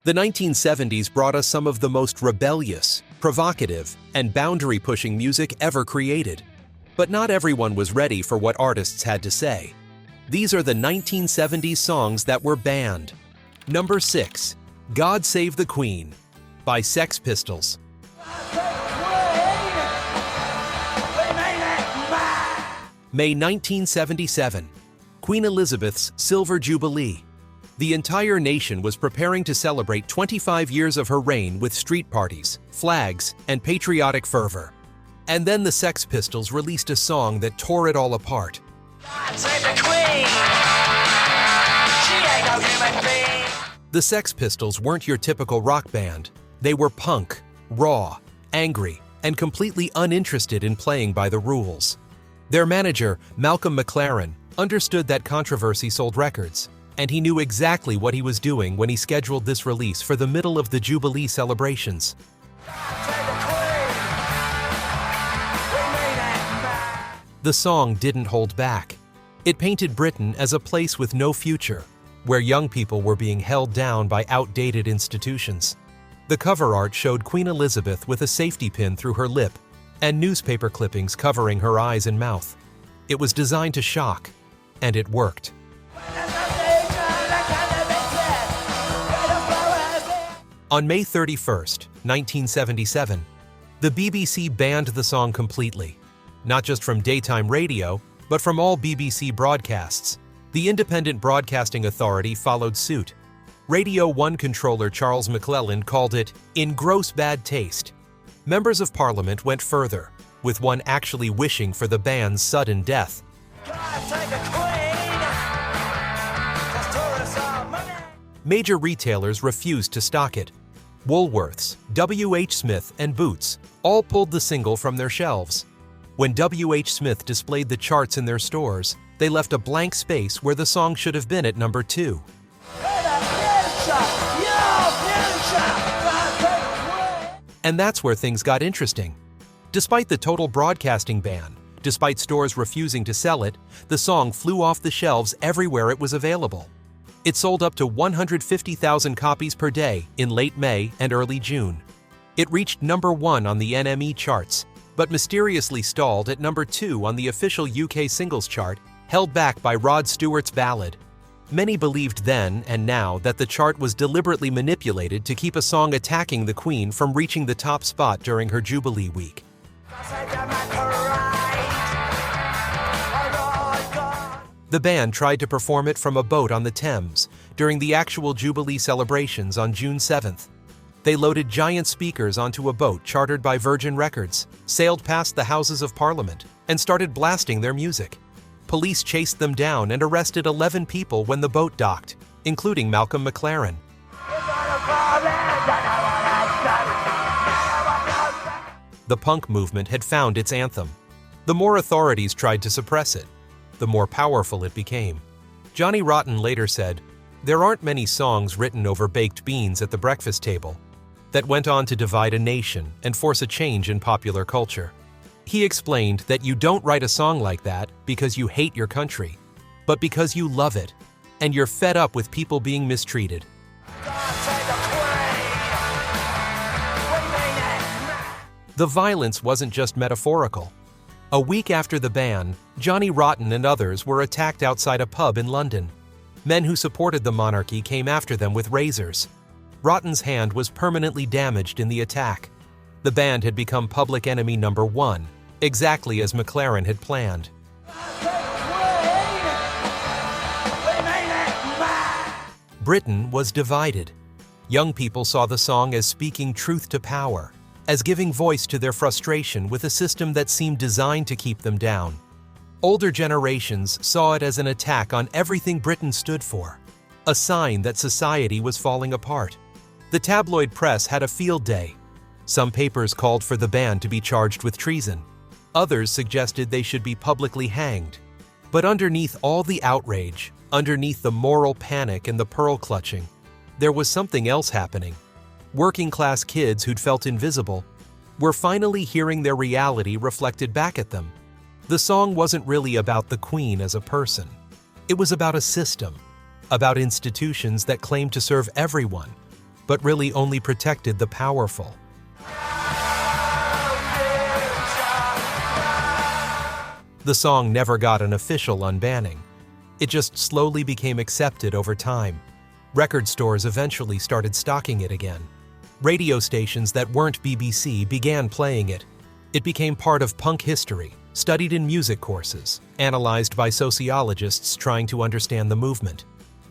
The 1970s brought us some of the most rebellious, provocative, and boundary-pushing music ever created. But not everyone was ready for what artists had to say. These are the 1970s songs that were banned. Number 6. God Save the Queen by Sex Pistols. May 1977. Queen Elizabeth's Silver Jubilee. The entire nation was preparing to celebrate 25 years of her reign with street parties, flags, and patriotic fervor. And then the Sex Pistols released a song that tore it all apart. God save the Queen! She ain't no human being! The Sex Pistols weren't your typical rock band. They were punk, raw, angry, and completely uninterested in playing by the rules. Their manager, Malcolm McLaren, understood that controversy sold records, and he knew exactly what he was doing when he scheduled this release for the middle of the Jubilee celebrations. The song didn't hold back. It painted Britain as a place with no future, where young people were being held down by outdated institutions. The cover art showed Queen Elizabeth with a safety pin through her lip and newspaper clippings covering her eyes and mouth. It was designed to shock, and it worked. On May 31, 1977, the BBC banned the song completely, not just from daytime radio, but from all BBC broadcasts. The Independent Broadcasting Authority followed suit. Radio 1 controller Charles McClelland called it in gross bad taste. Members of Parliament went further, with one actually wishing for the band's sudden death. Major retailers refused to stock it. Woolworths, W.H. Smith, and Boots all pulled the single from their shelves. When W.H. Smith displayed the charts in their stores, they left a blank space where the song should have been at number 2. And that's where things got interesting. Despite the total broadcasting ban, despite stores refusing to sell it, the song flew off the shelves everywhere it was available. It sold up to 150,000 copies per day in late May and early June. It reached number 1 on the NME charts, but mysteriously stalled at number 2 on the official UK singles chart, held back by Rod Stewart's ballad. Many believed then and now that the chart was deliberately manipulated to keep a song attacking the Queen from reaching the top spot during her Jubilee week. The band tried to perform it from a boat on the Thames during the actual Jubilee celebrations on June 7th. They loaded giant speakers onto a boat chartered by Virgin Records, sailed past the Houses of Parliament, and started blasting their music. Police chased them down and arrested 11 people when the boat docked, including Malcolm McLaren. The punk movement had found its anthem. The more authorities tried to suppress it, the more powerful it became. Johnny Rotten later said, "There aren't many songs written over baked beans at the breakfast table that went on to divide a nation and force a change in popular culture." He explained that you don't write a song like that because you hate your country, but because you love it, and you're fed up with people being mistreated. The violence wasn't just metaphorical. A week after the ban, Johnny Rotten and others were attacked outside a pub in London. Men who supported the monarchy came after them with razors. Rotten's hand was permanently damaged in the attack. The band had become public enemy number 1, exactly as McLaren had planned. Britain was divided. Young people saw the song as speaking truth to power, as giving voice to their frustration with a system that seemed designed to keep them down. Older generations saw it as an attack on everything Britain stood for, a sign that society was falling apart. The tabloid press had a field day. Some papers called for the band to be charged with treason. Others suggested they should be publicly hanged. But underneath all the outrage, underneath the moral panic and the pearl clutching, there was something else happening. Working-class kids who'd felt invisible were finally hearing their reality reflected back at them. The song wasn't really about the Queen as a person. It was about a system, about institutions that claimed to serve everyone, but really only protected the powerful. The song never got an official unbanning. It just slowly became accepted over time. Record stores eventually started stocking it again. Radio stations that weren't BBC began playing it. It became part of punk history, studied in music courses, analyzed by sociologists trying to understand the movement.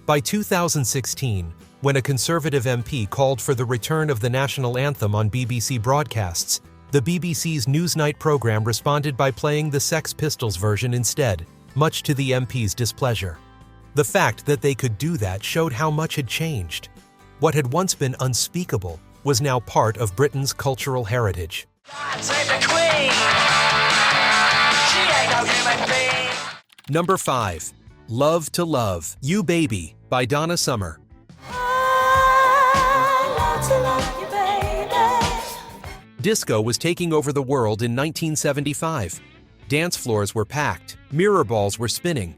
By 2016, when a Conservative MP called for the return of the national anthem on BBC broadcasts, the BBC's Newsnight program responded by playing the Sex Pistols version instead, much to the MP's displeasure. The fact that they could do that showed how much had changed. What had once been unspeakable was now part of Britain's cultural heritage. Number 5. Love to Love, You Baby by Donna Summer. Disco was taking over the world in 1975. Dance floors were packed, mirror balls were spinning.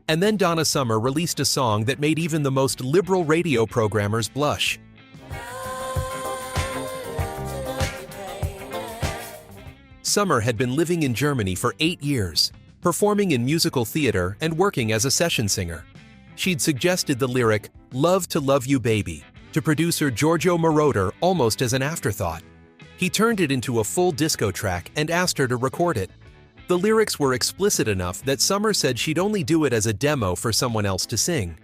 And then Donna Summer released a song that made even the most liberal radio programmers blush. Summer had been living in Germany for 8 years, performing in musical theater and working as a session singer. She'd suggested the lyric, "Love to Love You Baby," to producer Giorgio Moroder almost as an afterthought. He turned it into a full disco track and asked her to record it. The lyrics were explicit enough that Summer said she'd only do it as a demo for someone else to sing.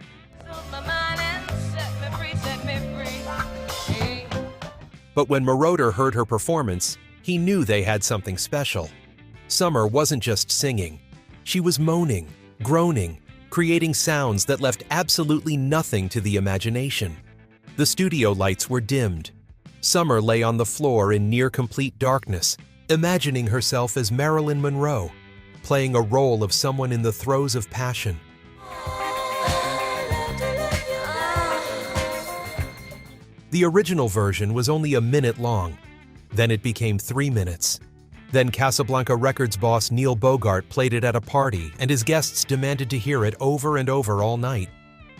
But when Moroder heard her performance, he knew they had something special. Summer wasn't just singing. She was moaning, groaning, creating sounds that left absolutely nothing to the imagination. The studio lights were dimmed. Summer lay on the floor in near-complete darkness, imagining herself as Marilyn Monroe, playing a role of someone in the throes of passion. The original version was only a minute long. Then it became 3 minutes. Then Casablanca Records boss Neil Bogart played it at a party, and his guests demanded to hear it over and over all night.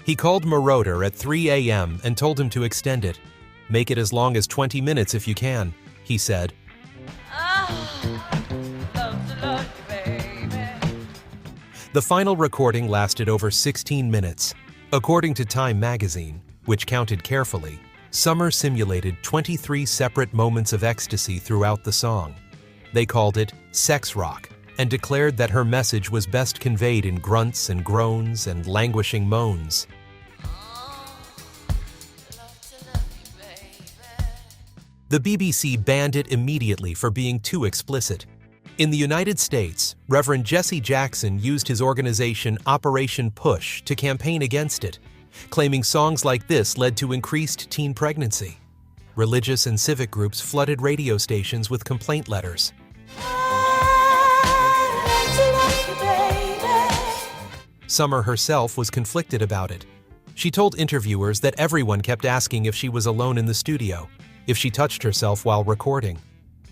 He called Moroder at 3 a.m. and told him to extend it. "Make it as long as 20 minutes if you can," he said. The final recording lasted over 16 minutes. According to Time magazine, which counted carefully, Summer simulated 23 separate moments of ecstasy throughout the song. They called it sex rock and declared that her message was best conveyed in grunts and groans and languishing moans. The BBC banned it immediately for being too explicit. In the United States, Reverend Jesse Jackson used his organization Operation Push to campaign against it, claiming songs like this led to increased teen pregnancy. Religious and civic groups flooded radio stations with complaint letters. Summer herself was conflicted about it. She told interviewers that everyone kept asking if she was alone in the studio, if she touched herself while recording.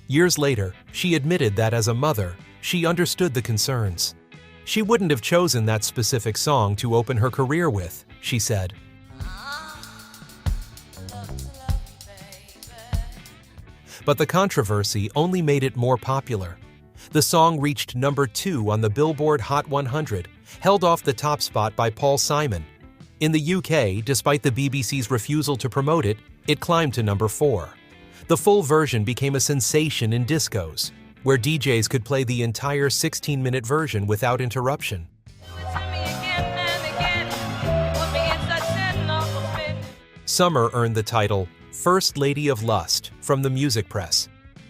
Years later, she admitted that as a mother, she understood the concerns. She wouldn't have chosen that specific song to open her career with, she said. But the controversy only made it more popular. The song reached number 2 on the Billboard Hot 100, held off the top spot by Paul Simon. In the UK, despite the BBC's refusal to promote it, it climbed to number 4. The full version became a sensation in discos, where DJs could play the entire 16-minute version without interruption. Summer earned the title First Lady of Lust from the music press.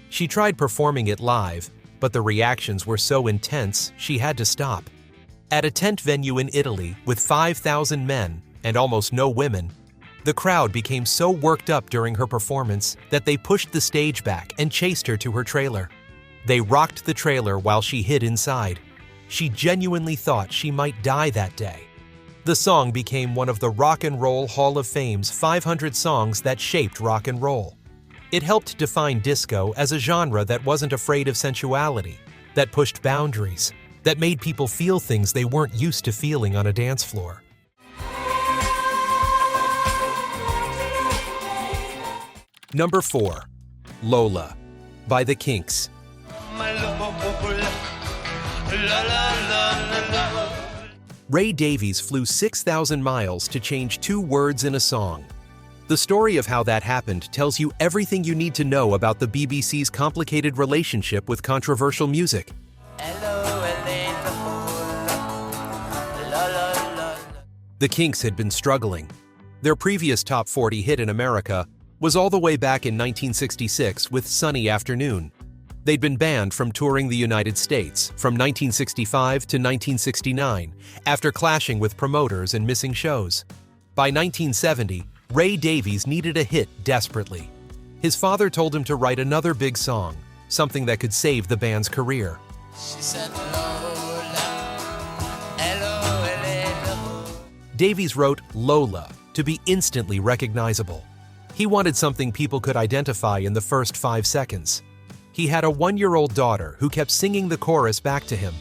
She tried performing it live, but the reactions were so intense she had to stop. At a tent venue in Italy with 5,000 men and almost no women, the crowd became so worked up during her performance that they pushed the stage back and chased her to her trailer. They rocked the trailer while she hid inside. She genuinely thought she might die that day. The song became one of the Rock and Roll Hall of Fame's 500 songs that shaped rock and roll. It helped define disco as a genre that wasn't afraid of sensuality, that pushed boundaries, that made people feel things they weren't used to feeling on a dance floor. Number 4. Lola by the Kinks. Ray Davies flew 6,000 miles to change 2 words in a song. The story of how that happened tells you everything you need to know about the BBC's complicated relationship with controversial music. The Kinks had been struggling. Their previous top 40 hit in America was all the way back in 1966 with Sunny Afternoon. They'd been banned from touring the United States from 1965 to 1969 after clashing with promoters and missing shows. By 1970, Ray Davies needed a hit desperately. His father told him to write another big song, something that could save the band's career. She said, Lola, hello. Davies wrote Lola to be instantly recognizable. He wanted something people could identify in the first 5 seconds. He had a 1-year-old daughter who kept singing the chorus back to him,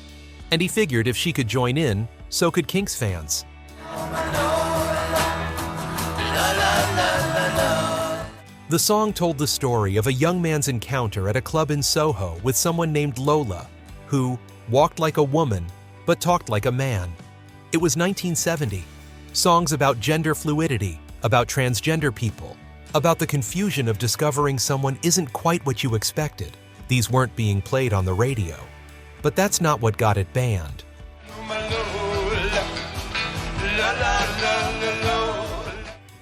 and he figured if she could join in, so could Kinks fans. The song told the story of a young man's encounter at a club in Soho with someone named Lola, who walked like a woman but talked like a man. It was 1970. Songs about gender fluidity, about transgender people, about the confusion of discovering someone isn't quite what you expected. These weren't being played on the radio. But that's not what got it banned.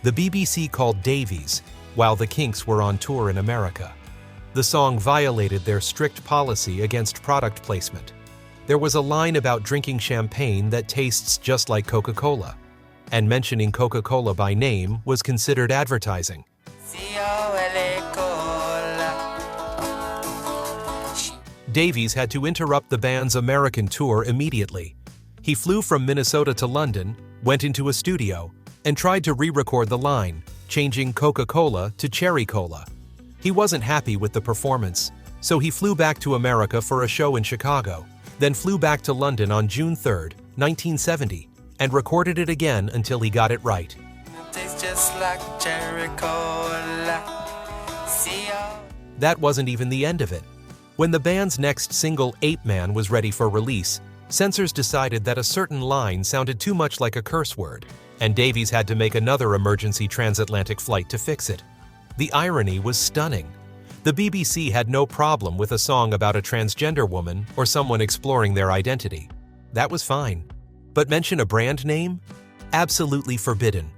The BBC called Davies while the Kinks were on tour in America. The song violated their strict policy against product placement. There was a line about drinking champagne that tastes just like Coca-Cola, and mentioning Coca-Cola by name was considered advertising. Davies had to interrupt the band's American tour immediately. He flew from Minnesota to London, went into a studio, and tried to re-record the line, changing Coca-Cola to Cherry Cola. He wasn't happy with the performance, so he flew back to America for a show in Chicago, then flew back to London on June 3, 1970, and recorded it again until he got it right. It tastes just like cherry cola. That wasn't even the end of it. When the band's next single, Ape Man, was ready for release, censors decided that a certain line sounded too much like a curse word, and Davies had to make another emergency transatlantic flight to fix it. The irony was stunning. The BBC had no problem with a song about a transgender woman or someone exploring their identity. That was fine. But mention a brand name? Absolutely forbidden.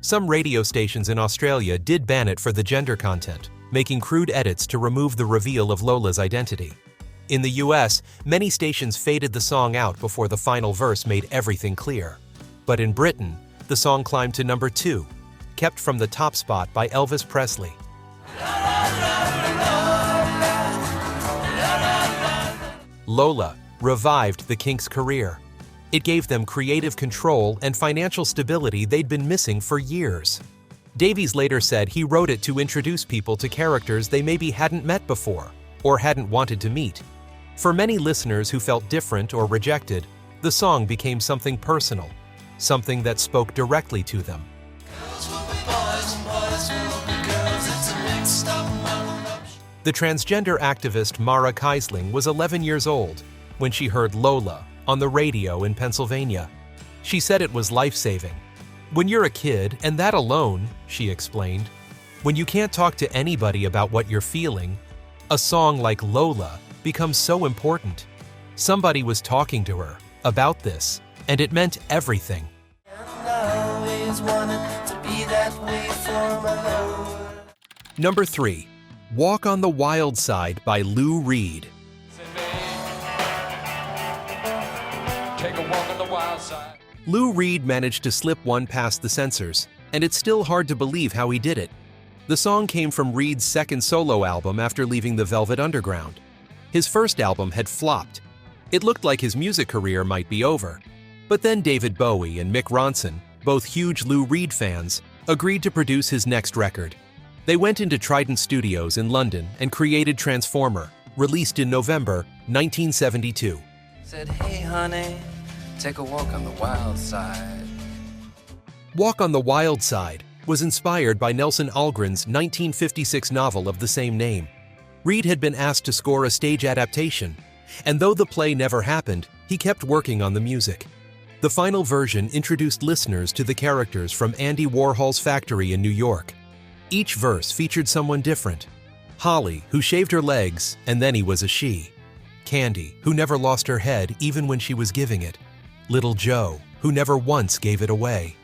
Some radio stations in Australia did ban it for the gender content, making crude edits to remove the reveal of Lola's identity. In the US, many stations faded the song out before the final verse made everything clear. But in Britain, the song climbed to number 2, kept from the top spot by Elvis Presley. Lola revived the Kinks' career. It gave them creative control and financial stability they'd been missing for years. Davies later said he wrote it to introduce people to characters they maybe hadn't met before or hadn't wanted to meet. For many listeners who felt different or rejected, the song became something personal, something that spoke directly to them. The transgender activist Mara Keisling was 11 years old when she heard Lola on the radio in Pennsylvania. She said it was life-saving. When you're a kid, and that alone, she explained, when you can't talk to anybody about what you're feeling, a song like Lola becomes so important. Somebody was talking to her about this, and it meant everything. Number 3. Walk on the Wild Side by Lou Reed. Take a walk on the wild side. Lou Reed managed to slip one past the censors, and it's still hard to believe how he did it. The song came from Reed's second solo album after leaving the Velvet Underground. His first album had flopped. It looked like his music career might be over. But then David Bowie and Mick Ronson, both huge Lou Reed fans, agreed to produce his next record. They went into Trident Studios in London and created Transformer, released in November 1972. Said, hey honey, take a walk on the wild side. Walk on the Wild Side was inspired by Nelson Algren's 1956 novel of the same name. Reed had been asked to score a stage adaptation, and though the play never happened, he kept working on the music. The final version introduced listeners to the characters from Andy Warhol's factory in New York. Each verse featured someone different. Holly, who shaved her legs, and then he was a she. Candy, who never lost her head even when she was giving it. Little Joe, who never once gave it away.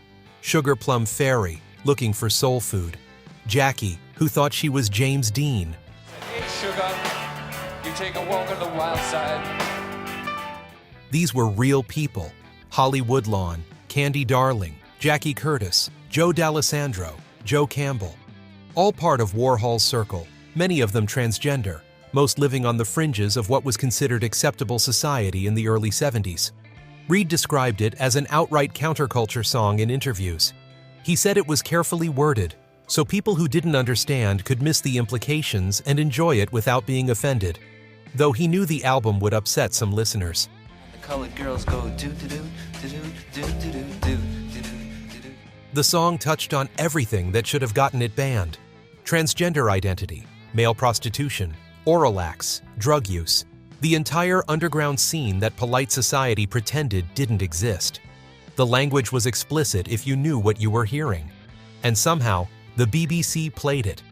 Sugar Plum Fairy, looking for soul food. Jackie, who thought she was James Dean. Hey, sugar, you take a walk on the wild side. These were real people. Holly Woodlawn, Candy Darling, Jackie Curtis, Joe D'Alessandro, Joe Campbell. All part of Warhol's circle, many of them transgender, most living on the fringes of what was considered acceptable society in the early 70s. Reed described it as an outright counterculture song in interviews. He said it was carefully worded, so people who didn't understand could miss the implications and enjoy it without being offended, though he knew the album would upset some listeners. The colored girls go do-do-do, do-do, do-do-do, do-do-do, do-do. The song touched on everything that should have gotten it banned: transgender identity, male prostitution, oral acts, drug use, the entire underground scene that polite society pretended didn't exist. The language was explicit if you knew what you were hearing. And somehow, the BBC played it.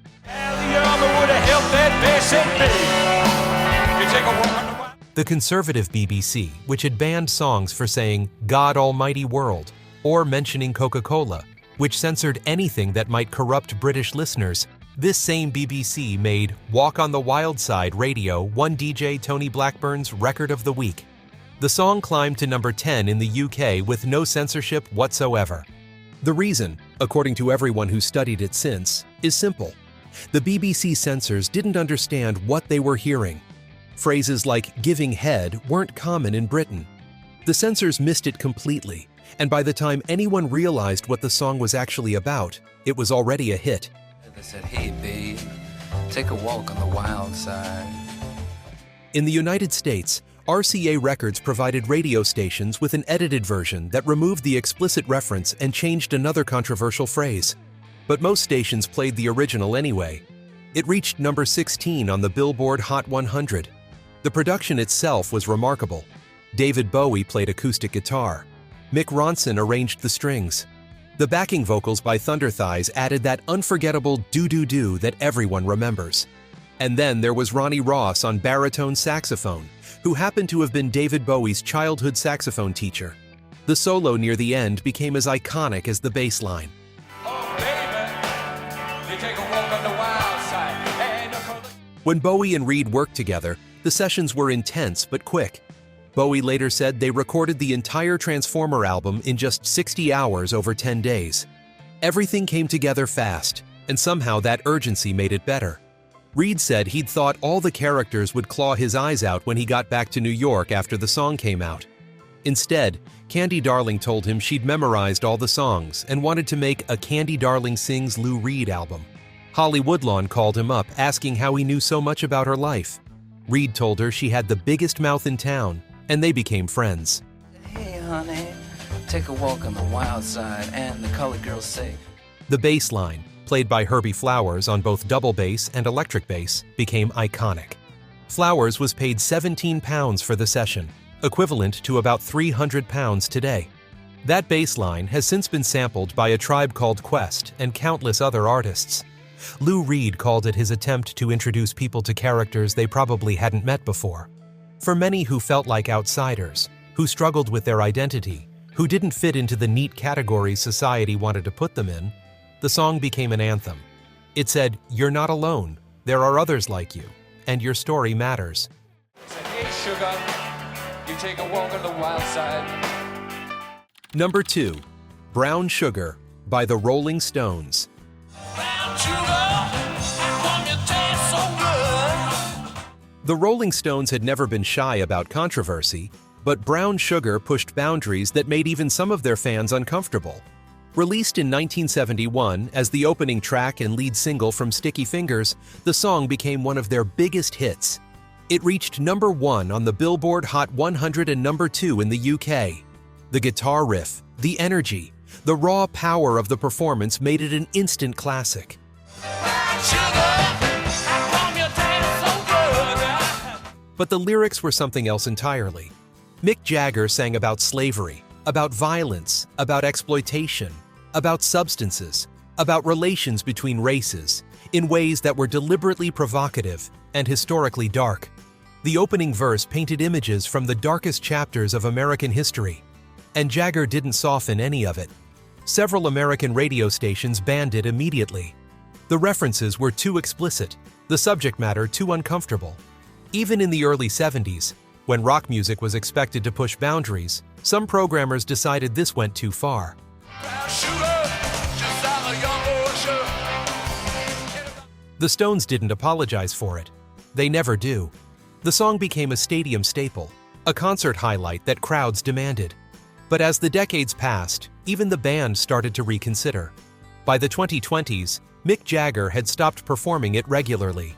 The conservative BBC, which had banned songs for saying "God Almighty World" or mentioning Coca-Cola, which censored anything that might corrupt British listeners, this same BBC made Walk on the Wild Side radio one DJ Tony Blackburn's Record of the Week. The song climbed to number 10 in the UK with no censorship whatsoever. The reason, according to everyone who studied it since, is simple. The BBC censors didn't understand what they were hearing. Phrases like giving head weren't common in Britain. The censors missed it completely, and by the time anyone realized what the song was actually about, it was already a hit. They said, hey babe, take a walk on the wild side. In the United States, RCA Records provided radio stations with an edited version that removed the explicit reference and changed another controversial phrase. But most stations played the original anyway. It reached number 16 on the Billboard Hot 100. The production itself was remarkable. David Bowie played acoustic guitar. Mick Ronson arranged the strings. The backing vocals by Thunder Thighs added that unforgettable doo-doo-doo that everyone remembers. And then there was Ronnie Ross on baritone saxophone, who happened to have been David Bowie's childhood saxophone teacher. The solo near the end became as iconic as the bass line. Oh, baby, you take a walk on the wild side. When Bowie and Reed worked together, the sessions were intense but quick. Bowie later said they recorded the entire Transformer album in just 60 hours over 10 days. Everything came together fast, and somehow that urgency made it better. Reed said he'd thought all the characters would claw his eyes out when he got back to New York after the song came out. Instead, Candy Darling told him she'd memorized all the songs and wanted to make a Candy Darling Sings Lou Reed album. Holly Woodlawn called him up asking how he knew so much about her life. Reed told her she had the biggest mouth in town, and they became friends. Hey honey, take a walk on the wild side, and the colored girls say. The bass line, played by Herbie Flowers on both double bass and electric bass, became iconic. Flowers was paid £17 for the session, equivalent to about £300 today. That bass line has since been sampled by A Tribe Called Quest and countless other artists. Lou Reed called it his attempt to introduce people to characters they probably hadn't met before. For many who felt like outsiders, who struggled with their identity, who didn't fit into the neat categories society wanted to put them in, the song became an anthem. It said, "You're not alone, there are others like you, and your story matters." Hey sugar, you take a walk on the wild side. Number 2, Brown Sugar by the Rolling Stones. Brown sugar, how come you taste so good? The Rolling Stones had never been shy about controversy, but Brown Sugar pushed boundaries that made even some of their fans uncomfortable. Released in 1971 as the opening track and lead single from Sticky Fingers, the song became one of their biggest hits. It reached number 1 on the Billboard Hot 100 and number 2 in the UK. The guitar riff, the energy, The raw power of the performance made it an instant classic. But the lyrics were something else entirely. Mick Jagger sang about slavery, about violence, about exploitation, about substances, about relations between races, in ways that were deliberately provocative and historically dark. The opening verse painted images from the darkest chapters of American history, and Jagger didn't soften any of it. Several American radio stations banned it immediately. The references were too explicit, the subject matter too uncomfortable. Even in the early 70s, when rock music was expected to push boundaries, some programmers decided this went too far. The Stones didn't apologize for it. They never do. The song became a stadium staple, a concert highlight that crowds demanded. But as the decades passed, even the band started to reconsider. By the 2020s, Mick Jagger had stopped performing it regularly.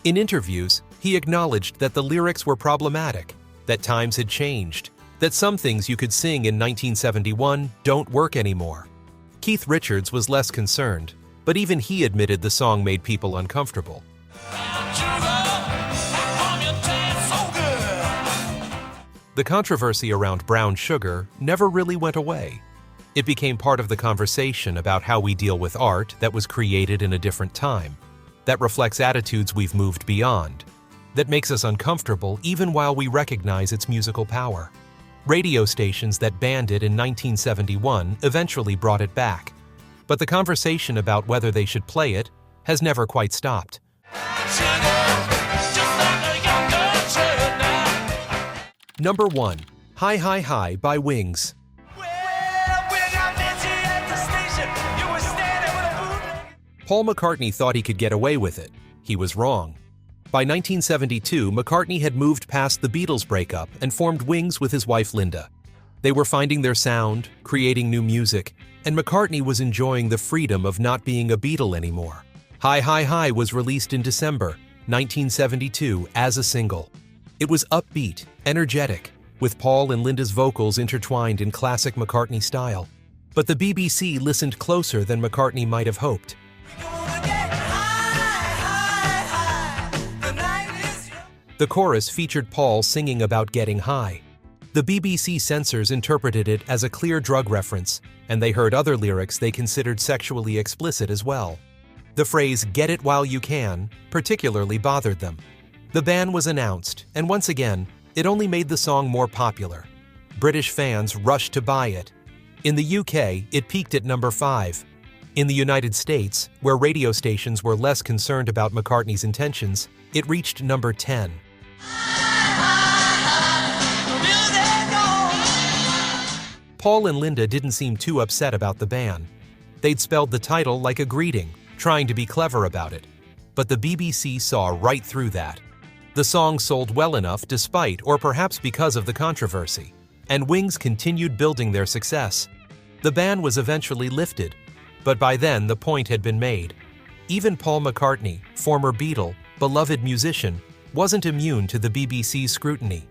In interviews, he acknowledged that the lyrics were problematic, that times had changed, that some things you could sing in 1971 don't work anymore. Keith Richards was less concerned, but even he admitted the song made people uncomfortable. The controversy around brown sugar never really went away. It became part of the conversation about how we deal with art that was created in a different time, that reflects attitudes we've moved beyond, that makes us uncomfortable even while we recognize its musical power. Radio stations that banned it in 1971 eventually brought it back, but the conversation about whether they should play it has never quite stopped. Number 1. Hi Hi Hi by Wings. Paul McCartney thought he could get away with it. He was wrong. By 1972, McCartney had moved past the Beatles breakup and formed Wings with his wife Linda. They were finding their sound, creating new music, and McCartney was enjoying the freedom of not being a Beatle anymore. Hi Hi Hi was released in December 1972 as a single. It was upbeat, energetic, with Paul and Linda's vocals intertwined in classic McCartney style. But the BBC listened closer than McCartney might have hoped. The chorus featured Paul singing about getting high. The BBC censors interpreted it as a clear drug reference, and they heard other lyrics they considered sexually explicit as well. The phrase "get it while you can" particularly bothered them. The ban was announced, and once again, it only made the song more popular. British fans rushed to buy it. In the UK, it peaked at number 5. In the United States, where radio stations were less concerned about McCartney's intentions, it reached number 10. Paul and Linda didn't seem too upset about the ban. They'd spelled the title like a greeting, trying to be clever about it. But the BBC saw right through that. The song sold well enough despite or perhaps because of the controversy, and Wings continued building their success. The ban was eventually lifted, but by then the point had been made. Even Paul McCartney, former Beatle, beloved musician, wasn't immune to the BBC's scrutiny.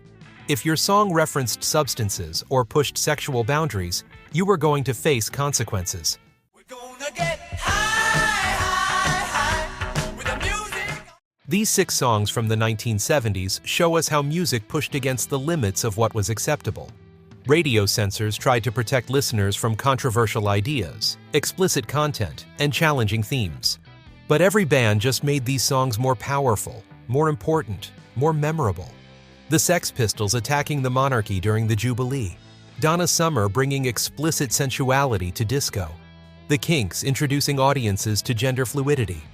If your song referenced substances or pushed sexual boundaries, you were going to face consequences. We're gonna get high, high, high with the music. These 6 songs from the 1970s show us how music pushed against the limits of what was acceptable. Radio censors tried to protect listeners from controversial ideas, explicit content, and challenging themes. But every band just made these songs more powerful, more important, more memorable. The Sex Pistols attacking the monarchy during the Jubilee. Donna Summer bringing explicit sensuality to disco. The Kinks introducing audiences to gender fluidity.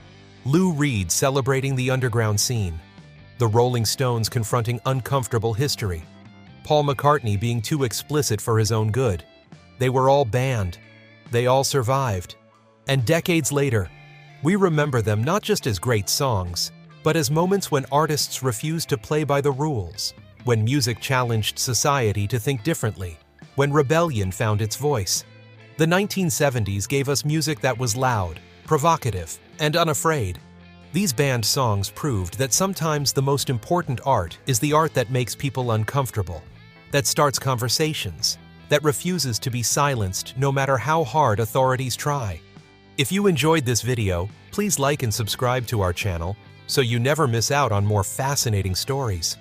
Lou Reed celebrating the underground scene. The Rolling Stones confronting uncomfortable history. Paul McCartney being too explicit for his own good. They were all banned. They all survived. And decades later, we remember them not just as great songs, but as moments when artists refused to play by the rules, when music challenged society to think differently, when rebellion found its voice. The 1970s gave us music that was loud, provocative, and unafraid. These banned songs proved that sometimes the most important art is the art that makes people uncomfortable, that starts conversations, that refuses to be silenced no matter how hard authorities try. If you enjoyed this video, please like and subscribe to our channel so you never miss out on more fascinating stories.